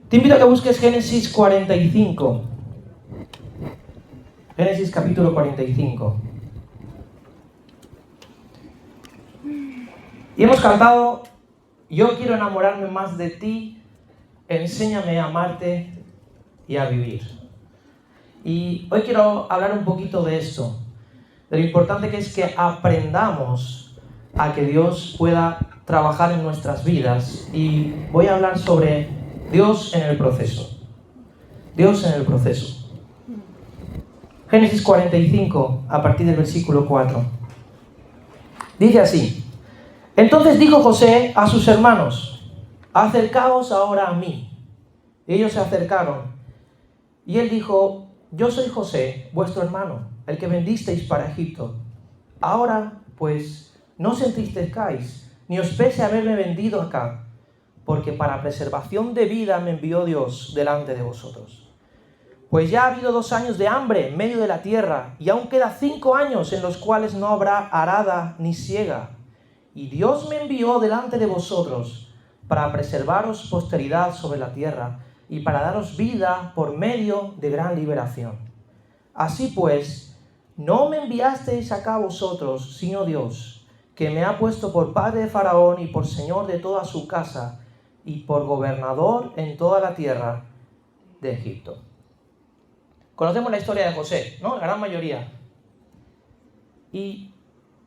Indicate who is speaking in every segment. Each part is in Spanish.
Speaker 1: Te invito a que busques Génesis 45. Génesis capítulo 45. Y hemos cantado: yo quiero enamorarme más de ti, enséñame a amarte y a vivir. Y hoy quiero hablar un poquito de esto, de lo importante que es que aprendamos a que Dios pueda trabajar en nuestras vidas. Y voy a hablar sobre Dios en el proceso. Dios en el proceso. Génesis 45, a partir del versículo 4. Dice así: entonces dijo José a sus hermanos: acercaos ahora a mí. Y ellos se acercaron. Y él dijo: yo soy José, vuestro hermano, el que vendisteis para Egipto. Ahora, pues, no os entristezcáis, ni os pese haberme vendido acá, porque para preservación de vida me envió Dios delante de vosotros. Pues ya ha habido 2 años de hambre en medio de la tierra, y aún queda 5 años en los cuales no habrá arada ni siega. Y Dios me envió delante de vosotros para preservaros posteridad sobre la tierra y para daros vida por medio de gran liberación. Así pues, no me enviasteis acá vosotros, sino Dios, que me ha puesto por padre de Faraón y por señor de toda su casa y por gobernador en toda la tierra de Egipto. Conocemos la historia de José, ¿no? La gran mayoría. Y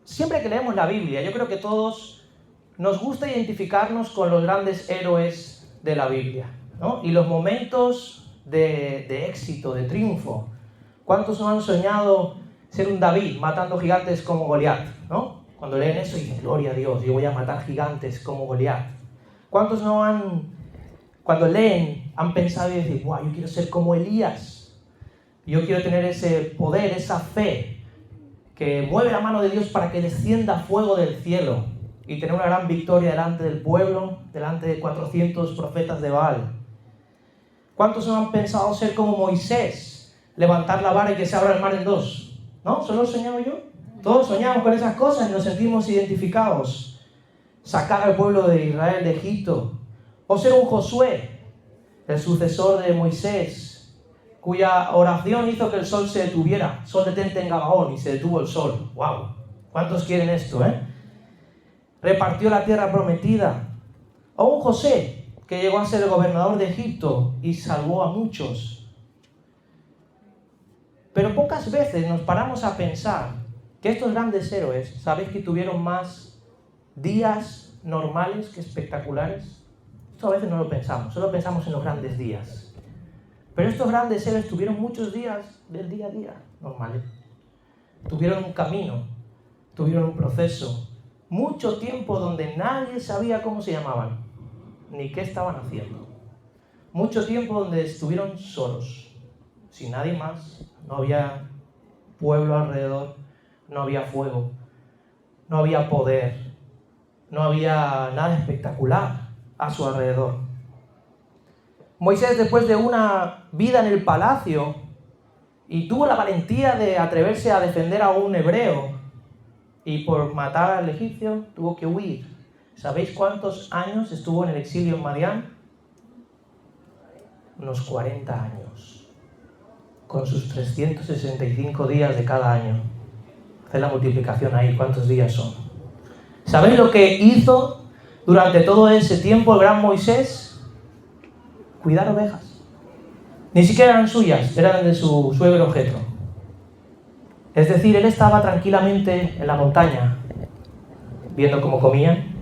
Speaker 1: siempre que leemos la Biblia, yo creo que todos nos gusta identificarnos con los grandes héroes de la Biblia, ¿no? Y los momentos de éxito, de triunfo. ¿Cuántos no han soñado ser un David matando gigantes como Goliat, ¿no? Cuando leen eso dicen: gloria a Dios, yo voy a matar gigantes como Goliat. ¿Cuántos no han, cuando leen, han pensado y dicen: wow, yo quiero ser como Elías? Yo quiero tener ese poder, esa fe que mueve la mano de Dios para que descienda fuego del cielo y tener una gran victoria delante del pueblo, delante de 400 profetas de Baal. ¿Cuántos no han pensado ser como Moisés, levantar la vara y que se abra el mar en 2? ¿No? ¿Solo he soñado yo? Todos soñamos con esas cosas y nos sentimos identificados. Sacar al pueblo de Israel de Egipto. O ser un Josué, el sucesor de Moisés, cuya oración hizo que el sol se detuviera. Sol detente en Gabaón, y se detuvo el sol. ¡Wow! ¿Cuántos quieren esto, Repartió la tierra prometida. O un José, que llegó a ser el gobernador de Egipto y salvó a muchos. Pero pocas veces nos paramos a pensar que estos grandes héroes, ¿sabéis que tuvieron más días normales que espectaculares? Esto a veces no lo pensamos, solo pensamos en los grandes días. Pero estos grandes héroes tuvieron muchos días del día a día normales. Tuvieron un camino, tuvieron un proceso, mucho tiempo donde nadie sabía cómo se llamaban, ni qué estaban haciendo. Mucho tiempo donde estuvieron solos, sin nadie más, no había pueblo alrededor, no había fuego, no había poder, no había nada espectacular a su alrededor. Moisés, después de una vida en el palacio, y tuvo la valentía de atreverse a defender a un hebreo, y por matar al egipcio tuvo que huir. ¿Sabéis cuántos años estuvo en el exilio en Madián? Unos 40 años, con sus 365 días de cada año. Haced la multiplicación ahí, ¿cuántos días son? ¿Sabéis lo que hizo durante todo ese tiempo el gran Moisés? Cuidar ovejas. Ni siquiera eran suyas, eran de su suegro Jetro. Es decir, él estaba tranquilamente en la montaña, viendo cómo comían,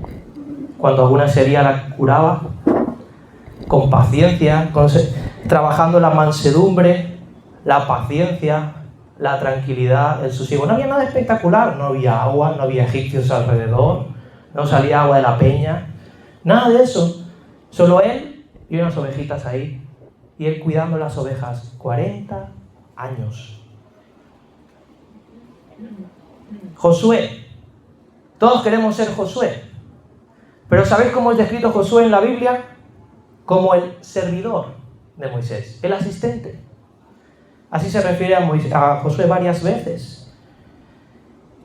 Speaker 1: cuando alguna sería la curaba, con paciencia, trabajando la mansedumbre, la paciencia, la tranquilidad, el sosiego. No había nada espectacular, no había agua, no había egipcios alrededor, no salía agua de la peña, nada de eso. Solo él y unas ovejitas ahí, y él cuidando las ovejas. 40 años. Josué. Todos queremos ser Josué. Pero ¿sabéis cómo es descrito Josué en la Biblia? Como el servidor de Moisés, el asistente. Así se refiere a Josué varias veces.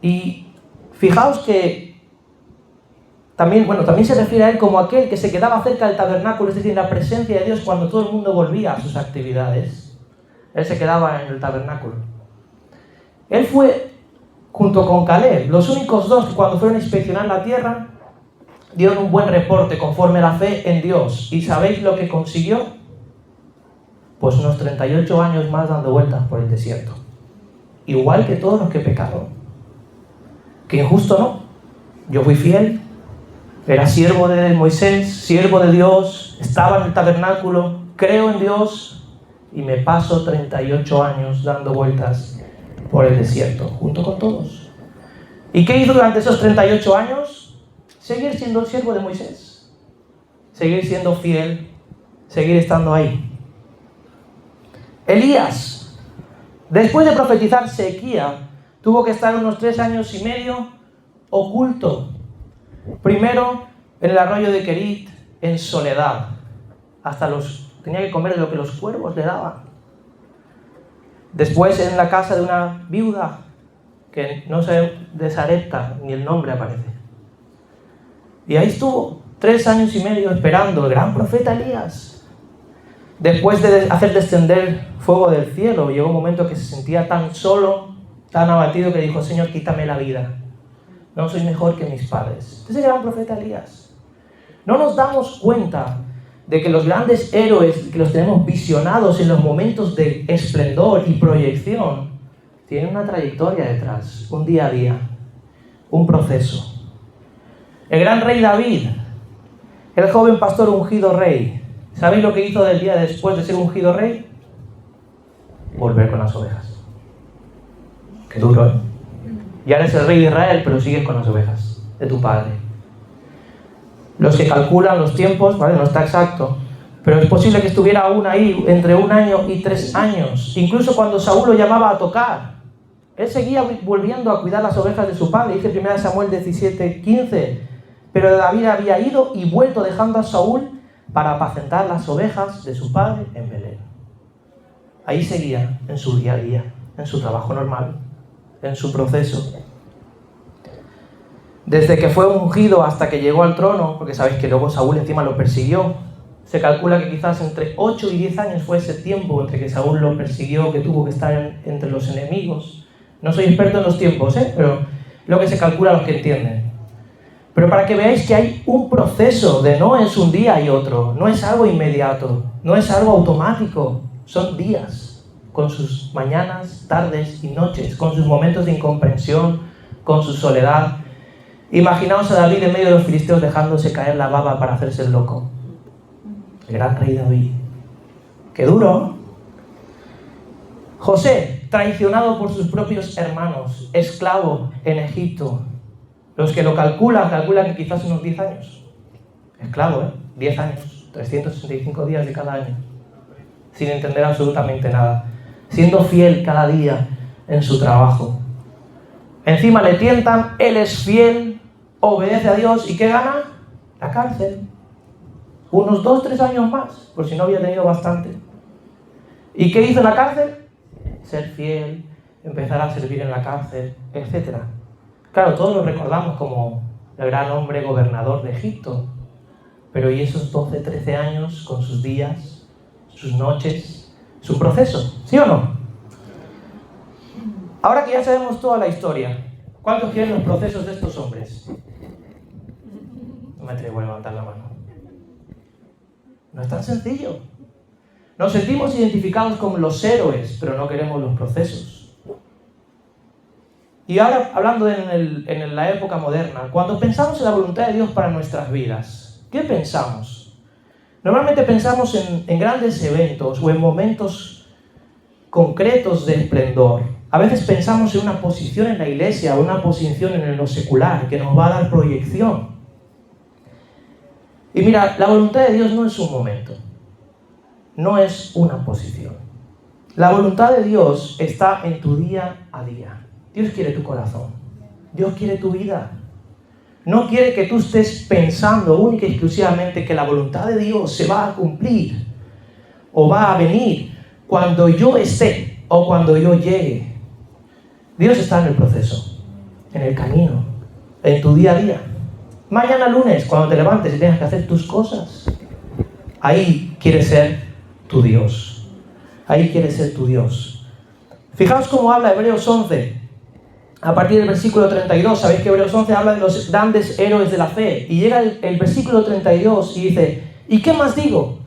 Speaker 1: Y fijaos que también se refiere a él como aquel que se quedaba cerca del tabernáculo, es decir, en la presencia de Dios cuando todo el mundo volvía a sus actividades. Él se quedaba en el tabernáculo. Él fue, junto con Caleb, los únicos dos que cuando fueron a inspeccionar la tierra, dieron un buen reporte conforme a la fe en Dios. ¿Y sabéis lo que consiguió? Pues unos 38 años más dando vueltas por el desierto. Igual que todos los que pecaron. Que injusto no. Yo fui fiel, era siervo de Moisés, siervo de Dios, estaba en el tabernáculo, creo en Dios y me paso 38 años dando vueltas por el desierto, junto con todos. ¿Y qué hizo durante esos 38 años? Seguir siendo el siervo de Moisés, seguir siendo fiel, seguir estando ahí. Elías, después de profetizar sequía, tuvo que estar unos 3 años y medio oculto. Primero en el arroyo de Querit, en soledad. Tenía que comer de lo que los cuervos le daban. Después en la casa de una viuda, que no sé, de Sarepta, ni el nombre aparece. Y ahí estuvo 3 años y medio esperando el gran profeta Elías. Después de hacer descender fuego del cielo, llegó un momento que se sentía tan solo, tan abatido, que dijo: Señor, quítame la vida. No soy mejor que mis padres. Entonces era un profeta Elías. No nos damos cuenta de que los grandes héroes que los tenemos visionados en los momentos de esplendor y proyección tienen una trayectoria detrás, un día a día, un proceso. El gran rey David, el joven pastor ungido rey, ¿sabéis lo que hizo del día después de ser ungido rey? Volver con las ovejas. Qué duro, ¿eh? Ya eres el rey de Israel, pero sigues con las ovejas de tu padre. Los que calculan los tiempos, ¿vale? No está exacto, pero es posible que estuviera aún ahí entre 1 año y 3 años. Incluso cuando Saúl lo llamaba a tocar, él seguía volviendo a cuidar las ovejas de su padre. Dice 1 Samuel 17:15. Pero David había ido y vuelto dejando a Saúl para apacentar las ovejas de su padre en Belén. Ahí seguía en su día a día, en su trabajo normal, en su proceso. Desde que fue ungido hasta que llegó al trono, porque sabéis que luego Saúl encima lo persiguió, se calcula que quizás entre 8 y 10 años fue ese tiempo entre que Saúl lo persiguió, que tuvo que estar entre los enemigos. No soy experto en los tiempos, pero lo que se calcula los que entienden. Pero para que veáis que hay un proceso de no es un día y otro, no es algo inmediato, no es algo automático, son días, con sus mañanas, tardes y noches, con sus momentos de incomprensión, con su soledad. Imaginaos a David en medio de los filisteos dejándose caer la baba para hacerse el loco. El gran rey David. ¡Qué duro! José, traicionado por sus propios hermanos, esclavo en Egipto. Los que lo calculan que quizás unos 10 años. Esclavo, 10 años, 365 días de cada año. Sin entender absolutamente nada. Siendo fiel cada día en su trabajo. Encima le tientan, él es fiel, obedece a Dios, ¿y qué gana? La cárcel. Unos 2-3 años más, por si no había tenido bastante. ¿Y qué hizo en la cárcel? Ser fiel, empezar a servir en la cárcel, etc. Claro, todos lo recordamos como el gran hombre gobernador de Egipto. Pero ¿y esos 12-13 años con sus días, sus noches, su proceso? ¿Sí o no? Ahora que ya sabemos toda la historia, ¿cuántos quieren los procesos de estos hombres? No me atrevo a levantar la mano. No es tan sencillo. Nos sentimos identificados con los héroes, pero no queremos los procesos. Y ahora, hablando en la época moderna, cuando pensamos en la voluntad de Dios para nuestras vidas, ¿qué pensamos? Normalmente pensamos en grandes eventos o en momentos concretos de esplendor. A veces pensamos en una posición en la iglesia o una posición en lo secular que nos va a dar proyección. Y mira, la voluntad de Dios no es un momento, no es una posición. La voluntad de Dios está en tu día a día. Dios quiere tu corazón, Dios quiere tu vida. No quiere que tú estés pensando única y exclusivamente que la voluntad de Dios se va a cumplir o va a venir cuando yo esté o cuando yo llegue. Dios está en el proceso, en el camino, en tu día a día. Mañana lunes, cuando te levantes y tengas que hacer tus cosas, ahí quiere ser tu Dios. Ahí quiere ser tu Dios. Fijaos cómo habla Hebreos 11. A partir del versículo 32, sabéis que Hebreos 11 habla de los grandes héroes de la fe. Y llega el versículo 32 y dice, ¿y qué más digo?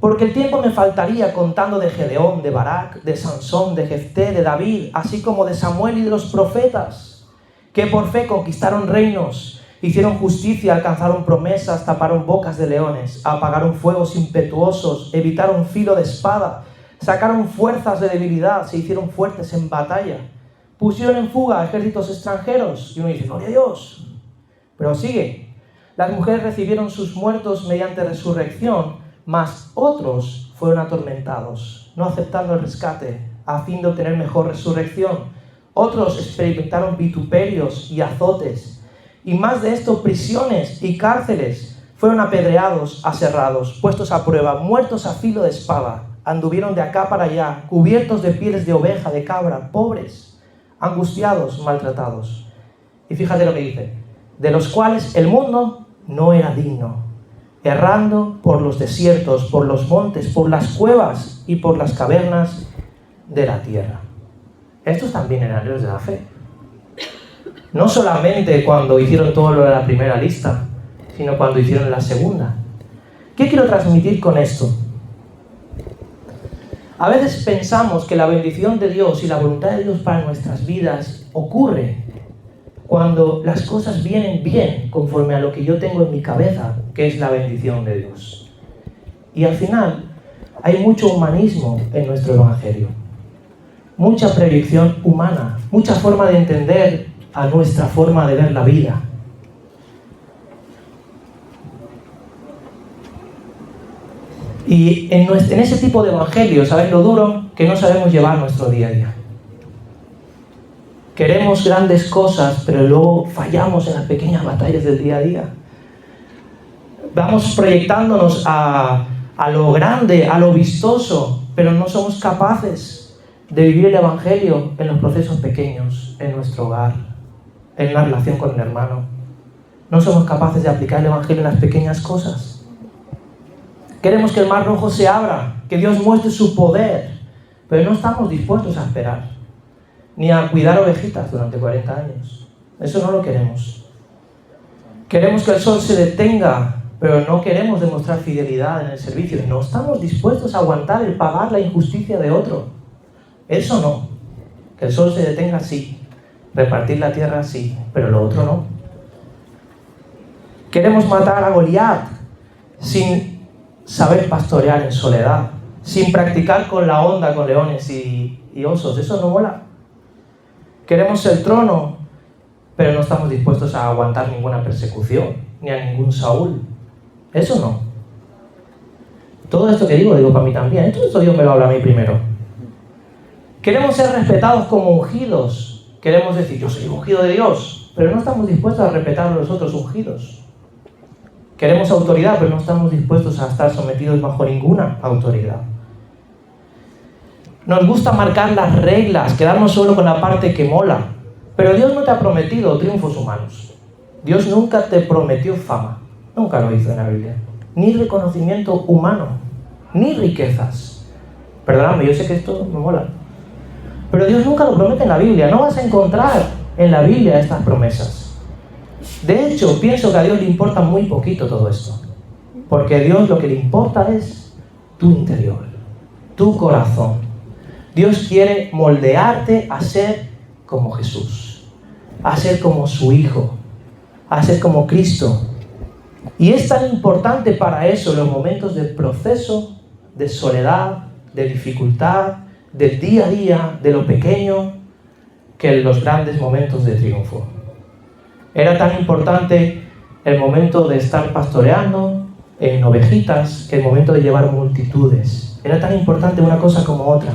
Speaker 1: Porque el tiempo me faltaría contando de Gedeón, de Barak, de Sansón, de Jefté, de David, así como de Samuel y de los profetas, que por fe conquistaron reinos, hicieron justicia, alcanzaron promesas, taparon bocas de leones, apagaron fuegos impetuosos, evitaron filo de espada, sacaron fuerzas de debilidad, se hicieron fuertes en batalla, pusieron en fuga a ejércitos extranjeros. Y uno dice, gloria a Dios. Pero sigue. Las mujeres recibieron sus muertos mediante resurrección, mas otros fueron atormentados, no aceptando el rescate, a fin de obtener mejor resurrección. Otros experimentaron vituperios y azotes, y más de esto, prisiones y cárceles. Fueron apedreados, aserrados, puestos a prueba, muertos a filo de espada. Anduvieron de acá para allá, cubiertos de pieles de oveja, de cabra, pobres, angustiados, maltratados. Y fíjate lo que dice, de los cuales el mundo no era digno, errando por los desiertos, por los montes, por las cuevas y por las cavernas de la tierra. Estos también eran héroes de la fe. No solamente cuando hicieron todo lo de la primera lista, sino cuando hicieron la segunda. ¿Qué quiero transmitir con esto? A veces pensamos que la bendición de Dios y la voluntad de Dios para nuestras vidas ocurre cuando las cosas vienen bien conforme a lo que yo tengo en mi cabeza, que es la bendición de Dios. Y al final hay mucho humanismo en nuestro evangelio, mucha predicción humana, mucha forma de entender a nuestra forma de ver la vida. Y en ese tipo de evangelio, ¿sabes lo duro? Que no sabemos llevar nuestro día a día. Queremos grandes cosas, pero luego fallamos en las pequeñas batallas del día a día. Vamos proyectándonos a lo grande, a lo vistoso, pero no somos capaces de vivir el evangelio en los procesos pequeños, en nuestro hogar, en la relación con el hermano. No somos capaces de aplicar el evangelio en las pequeñas cosas. Queremos que el mar rojo se abra, que Dios muestre su poder, pero no estamos dispuestos a esperar, ni a cuidar ovejitas durante 40 años. Eso no lo queremos. Queremos que el sol se detenga, pero no queremos demostrar fidelidad en el servicio. No estamos dispuestos a aguantar el pagar la injusticia de otro. Eso no. Que el sol se detenga, sí. Repartir la tierra, sí, pero lo otro no. Queremos matar a Goliat sin saber pastorear en soledad, sin practicar con la onda con leones y osos. Eso no mola. Queremos el trono, pero no estamos dispuestos a aguantar ninguna persecución, ni a ningún Saúl. Eso no. Todo esto que digo para mí también. Todo esto Dios me lo habla a mí primero. Queremos ser respetados como ungidos. Queremos decir, yo soy ungido de Dios, pero no estamos dispuestos a respetar a los otros ungidos. Queremos autoridad, pero no estamos dispuestos a estar sometidos bajo ninguna autoridad. Nos gusta marcar las reglas, quedarnos solo con la parte que mola. Pero Dios no te ha prometido triunfos humanos. Dios nunca te prometió fama. Nunca lo hizo en la Biblia. Ni reconocimiento humano, ni riquezas. Perdóname, yo sé que esto me mola. Pero Dios nunca lo promete en la Biblia. No vas a encontrar en la Biblia estas promesas. De hecho, pienso que a Dios le importa muy poquito todo esto. Porque a Dios lo que le importa es tu interior, tu corazón. Dios quiere moldearte a ser como Jesús, a ser como su Hijo, a ser como Cristo. Y es tan importante para eso los momentos de proceso, de soledad, de dificultad, del día a día, de lo pequeño, que los grandes momentos de triunfo. Era tan importante el momento de estar pastoreando en ovejitas que el momento de llevar multitudes. Era tan importante una cosa como otra.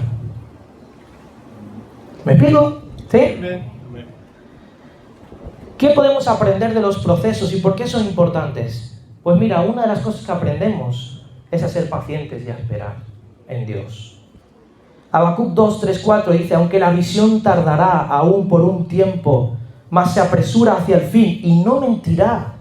Speaker 1: ¿Me explico? ¿Sí? ¿Qué podemos aprender de los procesos y por qué son importantes? Pues mira, una de las cosas que aprendemos es a ser pacientes y a esperar en Dios. Habacuc 2, 3, 4 dice, aunque la visión tardará aún por un tiempo, mas se apresura hacia el fin y no mentirá.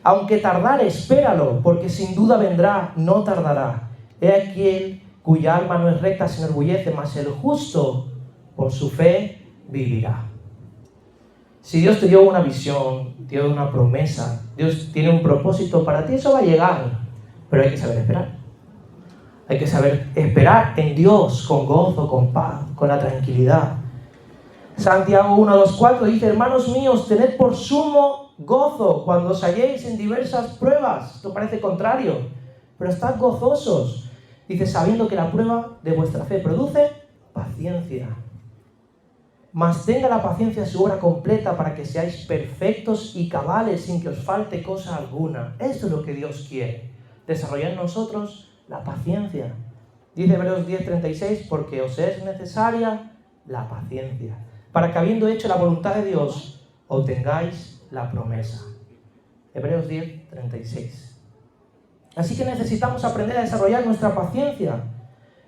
Speaker 1: Aunque tardare, espéralo, porque sin duda vendrá, no tardará. He aquí el cuya alma no es recta se enorgullece, mas el justo por su fe vivirá. Si Dios te dio una visión, te dio una promesa, Dios tiene un propósito para ti, eso va a llegar, pero hay que saber esperar. Hay que saber esperar en Dios con gozo, con paz, con la tranquilidad. Santiago 1, 2, 4 dice: hermanos míos, tened por sumo gozo cuando os halléis en diversas pruebas. Esto parece contrario, pero estad gozosos. Dice, sabiendo que la prueba de vuestra fe produce paciencia. Mas tenga la paciencia su obra completa para que seáis perfectos y cabales sin que os falte cosa alguna. Esto es lo que Dios quiere, desarrollar en nosotros la paciencia. Dice Hebreos 10:36, porque os es necesaria la paciencia, para que habiendo hecho la voluntad de Dios, obtengáis la promesa. Hebreos 10:36. Así que necesitamos aprender a desarrollar nuestra paciencia.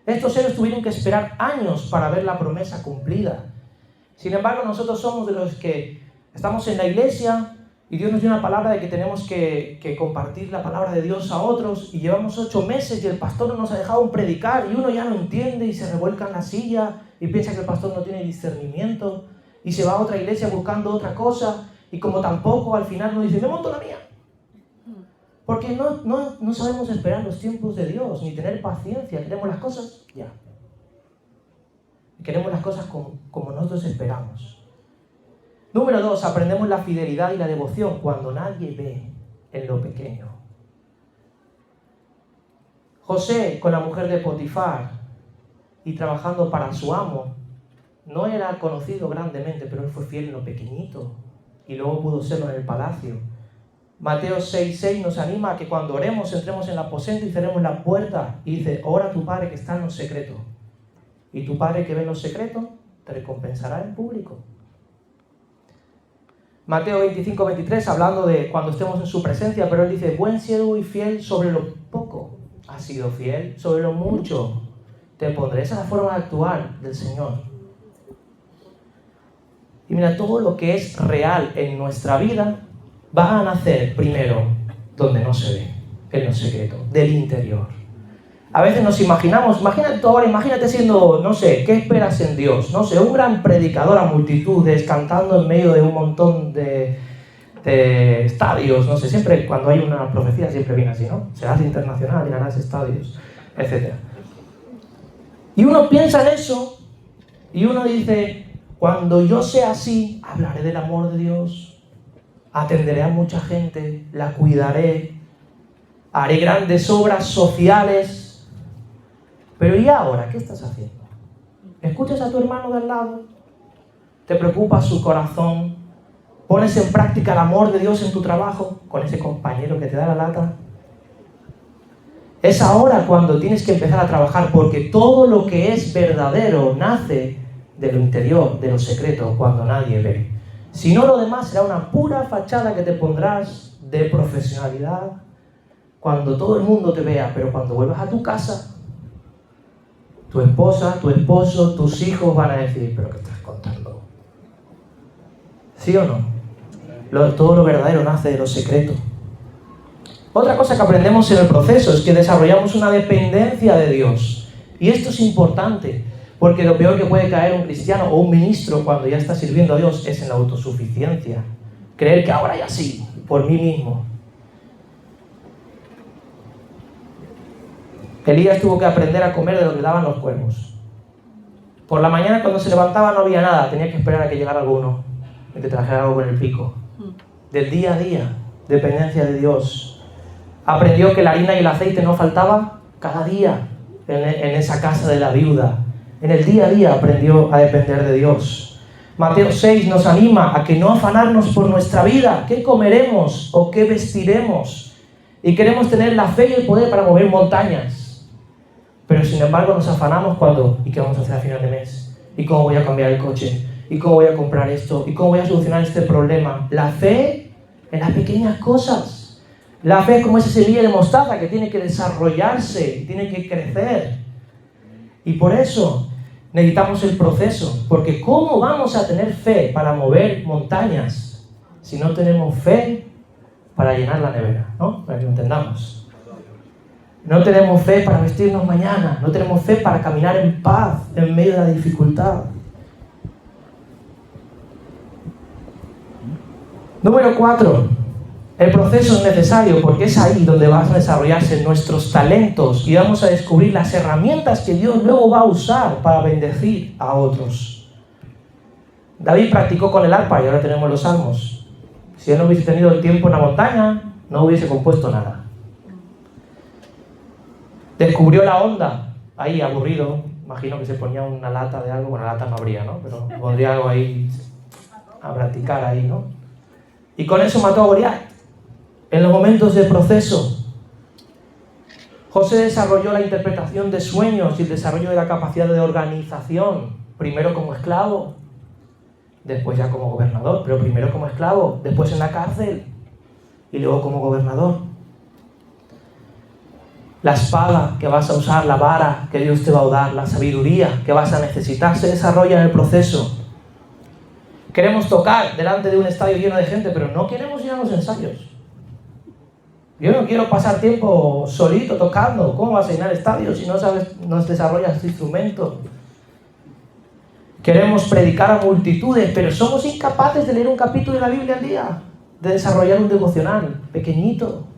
Speaker 1: Estos seres tuvieron que esperar años para ver la promesa cumplida. Sin embargo, nosotros somos de los que estamos en la iglesia y Dios nos dio una palabra de que tenemos que compartir la palabra de Dios a otros, y llevamos 8 meses y el pastor no nos ha dejado predicar y uno ya no entiende y se revuelca en la silla y piensa que el pastor no tiene discernimiento y se va a otra iglesia buscando otra cosa, y como tampoco al final nos dice, me monto la mía. Porque no sabemos esperar los tiempos de Dios ni tener paciencia, queremos las cosas ya. Queremos las cosas como nosotros esperamos. Número 2, aprendemos la fidelidad y la devoción cuando nadie ve en lo pequeño. José, con la mujer de Potifar y trabajando para su amo, no era conocido grandemente, pero él fue fiel en lo pequeñito y luego pudo serlo en el palacio. Mateo 6:6 nos anima a que cuando oremos entremos en el aposento y cerremos la puerta, y dice, ora a tu Padre que está en lo secreto. Y tu Padre que ve en lo secreto te recompensará en público. Mateo 25:23, hablando de cuando estemos en su presencia, pero él dice, buen siervo y fiel, sobre lo poco has sido fiel, sobre lo mucho te pondré. Esa es la forma de actuar del Señor. Y mira, todo lo que es real en nuestra vida va a nacer primero donde no se ve, en lo secreto, del interior. A veces nos imaginamos, imagínate tú ahora, imagínate siendo, no sé, ¿qué esperas en Dios? No sé, un gran predicador a multitudes, cantando en medio de un montón de estadios, no sé, siempre cuando hay una profecía siempre viene así, ¿no? Serás internacional, llenarás estadios, etc. Y uno piensa en eso, y uno dice, cuando yo sea así, hablaré del amor de Dios, atenderé a mucha gente, la cuidaré, haré grandes obras sociales. Pero ¿y ahora qué estás haciendo? ¿Escuchas a tu hermano de al lado? ¿Te preocupa su corazón? ¿Pones en práctica el amor de Dios en tu trabajo con ese compañero que te da la lata? Es ahora cuando tienes que empezar a trabajar, porque todo lo que es verdadero nace de lo interior, de lo secreto, cuando nadie ve. Si no, lo demás será una pura fachada que te pondrás de profesionalidad cuando todo el mundo te vea, pero cuando vuelvas a tu casa, tu esposa, tu esposo, tus hijos van a decir, ¿pero qué estás contando? ¿Sí o no? Todo lo verdadero nace de lo secreto. Otra cosa que aprendemos en el proceso es que desarrollamos una dependencia de Dios. Y esto es importante, porque lo peor que puede caer un cristiano o un ministro cuando ya está sirviendo a Dios es en la autosuficiencia. Creer que ahora ya sí, por mí mismo. Elías tuvo que aprender a comer de lo que daban los cuervos. Por la mañana cuando se levantaba no había nada, tenía que esperar a que llegara alguno y que trajera algo con el pico. Del día a día, dependencia de Dios. Aprendió que la harina y el aceite no faltaba cada día en esa casa de la viuda. En el día a día aprendió a depender de Dios. Mateo 6 nos anima a que no afanarnos por nuestra vida, qué comeremos o qué vestiremos. Y queremos tener la fe y el poder para mover montañas. Pero sin embargo nos afanamos cuando, ¿y qué vamos a hacer a final de mes? ¿Y cómo voy a cambiar el coche? ¿Y cómo voy a comprar esto? ¿Y cómo voy a solucionar este problema? La fe en las pequeñas cosas. La fe es como esa semilla de mostaza que tiene que desarrollarse, tiene que crecer. Y por eso necesitamos el proceso, porque ¿cómo vamos a tener fe para mover montañas si no tenemos fe para llenar la nevera, ¿no? Para que lo entendamos. No tenemos fe para vestirnos mañana, no tenemos fe para caminar en paz en medio de la dificultad. Número 4. El proceso es necesario porque es ahí donde van a desarrollarse nuestros talentos y vamos a descubrir las herramientas que Dios luego va a usar para bendecir a otros. David practicó con el arpa y ahora tenemos los salmos. Si él no hubiese tenido el tiempo en la montaña, no hubiese compuesto nada. Descubrió la onda, ahí aburrido, imagino que se ponía una lata de algo, bueno, lata no habría, ¿no? Pero pondría algo ahí a practicar ahí, ¿no? Y con eso mató a Goliat. En los momentos de proceso, José desarrolló la interpretación de sueños y el desarrollo de la capacidad de organización, primero como esclavo, después ya como gobernador, pero primero como esclavo, después en la cárcel y luego como gobernador. La espada que vas a usar, la vara que Dios te va a dar, la sabiduría que vas a necesitar, se desarrolla en el proceso. Queremos tocar delante de un estadio lleno de gente, pero no queremos ir a los ensayos. Yo no quiero pasar tiempo solito tocando. ¿Cómo vas a llenar estadios si no desarrollas este instrumento? Queremos predicar a multitudes, pero somos incapaces de leer un capítulo de la Biblia al día, de desarrollar un devocional pequeñito.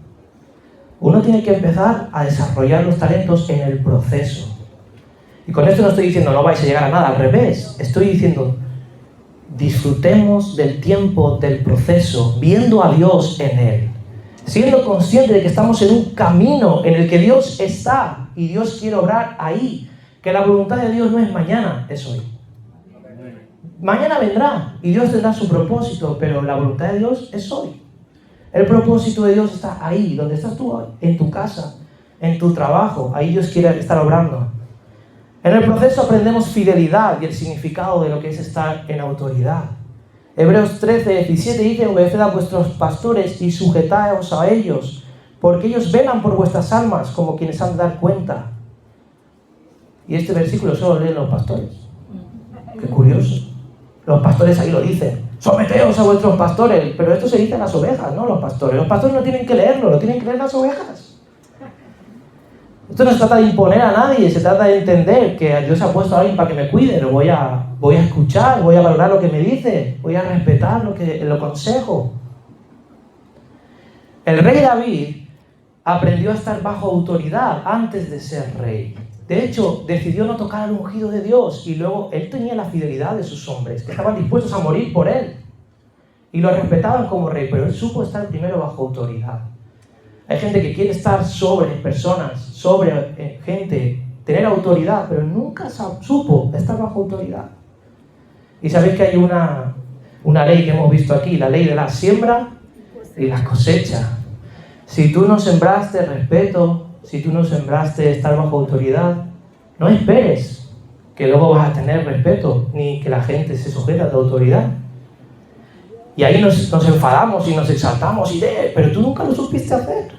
Speaker 1: Uno tiene que empezar a desarrollar los talentos en el proceso. Y con esto no estoy diciendo no vais a llegar a nada, al revés. Estoy diciendo disfrutemos del tiempo del proceso, viendo a Dios en él. Siendo consciente de que estamos en un camino en el que Dios está y Dios quiere obrar ahí. Que la voluntad de Dios no es mañana, es hoy. Mañana vendrá y Dios tendrá su propósito, pero la voluntad de Dios es hoy. El propósito de Dios está ahí, donde estás tú hoy, en tu casa, en tu trabajo. Ahí Dios quiere estar obrando. En el proceso aprendemos fidelidad y el significado de lo que es estar en autoridad. Hebreos 13:17 dice: obedeced a vuestros pastores y sujetaos a ellos, porque ellos velan por vuestras almas como quienes han de dar cuenta. Y este versículo solo leen los pastores. Qué curioso. Los pastores ahí lo dicen. Someteos a vuestros pastores. Pero esto se dice a las ovejas, no los pastores. Los pastores no tienen que leerlo, lo tienen que leer las ovejas. Esto no se trata de imponer a nadie, se trata de entender que Dios ha puesto a alguien para que me cuide. Lo voy a escuchar, voy a valorar lo que me dice, voy a respetar lo aconsejo. El rey David aprendió a estar bajo autoridad antes de ser rey. De hecho, decidió no tocar al ungido de Dios y luego él tenía la fidelidad de sus hombres, que estaban dispuestos a morir por él. Y lo respetaban como rey, pero él supo estar primero bajo autoridad. Hay gente que quiere estar sobre personas, sobre gente, tener autoridad, pero nunca supo estar bajo autoridad. Y sabéis que hay una ley que hemos visto aquí, la ley de la siembra y la cosecha. Si tú no sembraste respeto, si tú no sembraste estar bajo autoridad, no esperes que luego vas a tener respeto, ni que la gente se sujeta a tu autoridad. Y ahí nos enfadamos y nos exaltamos, pero tú nunca lo supiste hacer.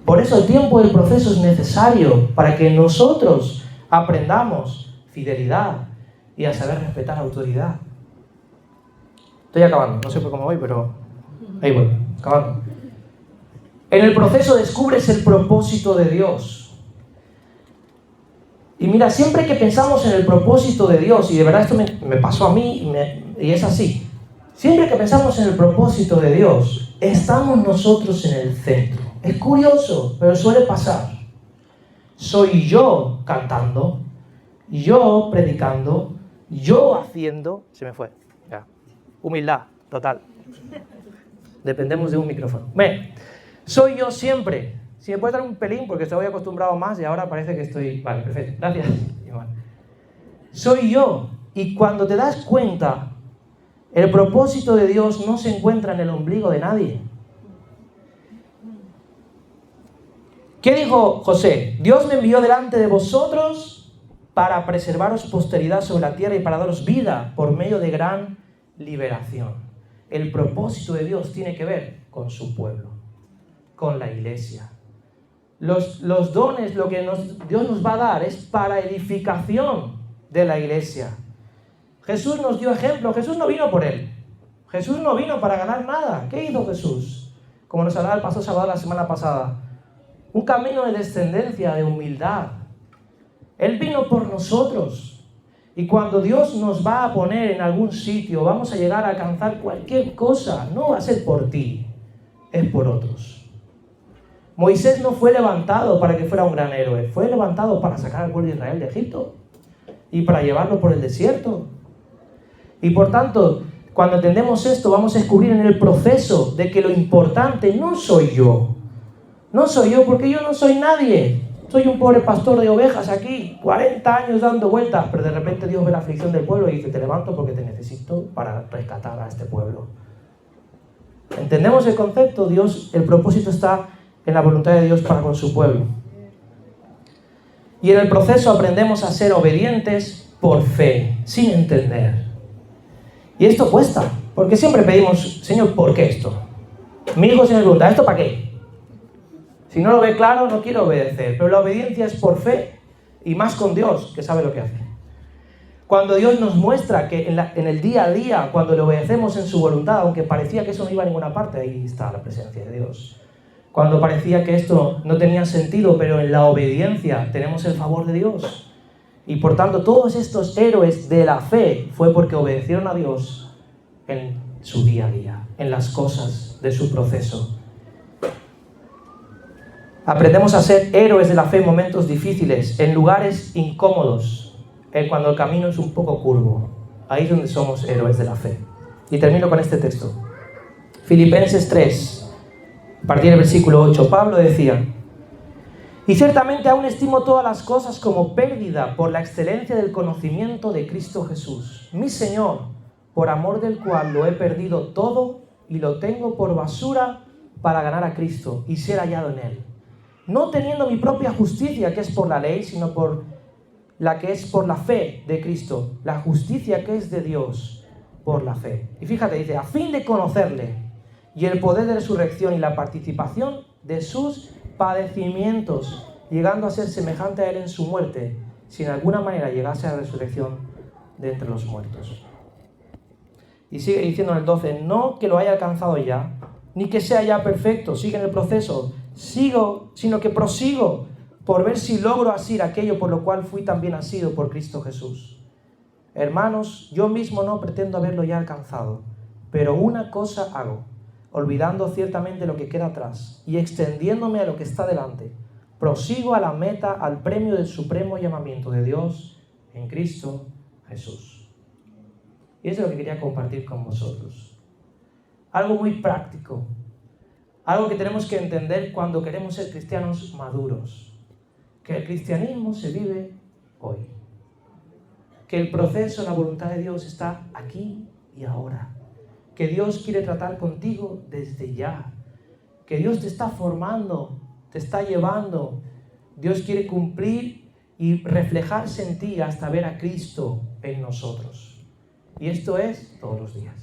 Speaker 1: Por eso el tiempo del proceso es necesario para que nosotros aprendamos fidelidad y a saber respetar la autoridad. Estoy acabando, no sé por cómo voy, pero ahí voy, acabando. En el proceso descubres el propósito de Dios. Y mira, siempre que pensamos en el propósito de Dios, y de verdad esto me pasó a mí y es así, siempre que pensamos en el propósito de Dios, estamos nosotros en el centro. Es curioso, pero suele pasar. Soy yo cantando, yo predicando, yo haciendo. Se me fue. Ya. Humildad, total. Dependemos de un micrófono. Ven, soy yo siempre. Si me puedes dar un pelín, porque estoy acostumbrado más y ahora parece que estoy... Vale, perfecto. Gracias. Soy yo. Y cuando te das cuenta, el propósito de Dios no se encuentra en el ombligo de nadie. ¿Qué dijo José? Dios me envió delante de vosotros para preservaros posteridad sobre la tierra y para daros vida por medio de gran liberación. El propósito de Dios tiene que ver con su pueblo, con la iglesia. Los dones, lo que Dios nos va a dar es para edificación de la iglesia. Jesús nos dio ejemplo. Jesús no vino por él. Jesús no vino para ganar nada. ¿Qué hizo Jesús? como nos hablaba el pastor Salvador la semana pasada, un camino de descendencia, de humildad. Él vino por nosotros. Y cuando Dios nos va a poner en algún sitio, vamos a llegar a alcanzar cualquier cosa, no va a ser por ti, es por otros. Moisés no fue levantado para que fuera un gran héroe, fue levantado para sacar al pueblo de Israel de Egipto y para llevarlo por el desierto. Y por tanto, cuando entendemos esto, vamos a descubrir en el proceso de que lo importante no soy yo. No soy yo, porque yo no soy nadie. Soy un pobre pastor de ovejas aquí, 40 años dando vueltas, pero de repente Dios ve la aflicción del pueblo y dice, te levanto porque te necesito para rescatar a este pueblo. ¿Entendemos el concepto? Dios, el propósito está en la voluntad de Dios para con su pueblo. Y en el proceso aprendemos a ser obedientes por fe, sin entender. Y esto cuesta, porque siempre pedimos, Señor, ¿por qué esto? Mi hijo se me pregunta, ¿esto para qué? Si no lo ve claro, no quiero obedecer. Pero la obediencia es por fe, y más con Dios, que sabe lo que hace. Cuando Dios nos muestra que en el día a día, cuando le obedecemos en su voluntad, aunque parecía que eso no iba a ninguna parte, ahí está la presencia de Dios. Cuando parecía que esto no tenía sentido, pero en la obediencia tenemos el favor de Dios. Y por tanto, todos estos héroes de la fe fue porque obedecieron a Dios en su día a día, en las cosas de su proceso. Aprendemos a ser héroes de la fe en momentos difíciles, en lugares incómodos, cuando el camino es un poco curvo. Ahí es donde somos héroes de la fe. Y termino con este texto. Filipenses 3, a partir del versículo 8, Pablo decía: y ciertamente aún estimo todas las cosas como pérdida por la excelencia del conocimiento de Cristo Jesús, mi Señor, por amor del cual lo he perdido todo y lo tengo por basura para ganar a Cristo y ser hallado en Él. No teniendo mi propia justicia, que es por la ley, sino por la que es por la fe de Cristo, la justicia que es de Dios por la fe. Y fíjate, dice, a fin de conocerle y el poder de resurrección y la participación de sus padecimientos, llegando a ser semejante a Él en su muerte, si en alguna manera llegase a la resurrección de entre los muertos. Y sigue diciendo en el 12, no que lo haya alcanzado ya, ni que sea ya perfecto, sigue en el proceso, sino que prosigo por ver si logro asir aquello por lo cual fui también asido por Cristo Jesús. Hermanos, yo mismo no pretendo haberlo ya alcanzado, pero una cosa hago, olvidando ciertamente lo que queda atrás y extendiéndome a lo que está delante, prosigo a la meta, al premio del supremo llamamiento de Dios en Cristo Jesús. Y eso es lo que quería compartir con vosotros. Algo muy práctico, algo que tenemos que entender cuando queremos ser cristianos maduros, que el cristianismo se vive hoy, que el proceso, la voluntad de Dios está aquí y ahora, que Dios quiere tratar contigo desde ya, que Dios te está formando, te está llevando, Dios quiere cumplir y reflejarse en ti hasta ver a Cristo en nosotros. Y esto es todos los días.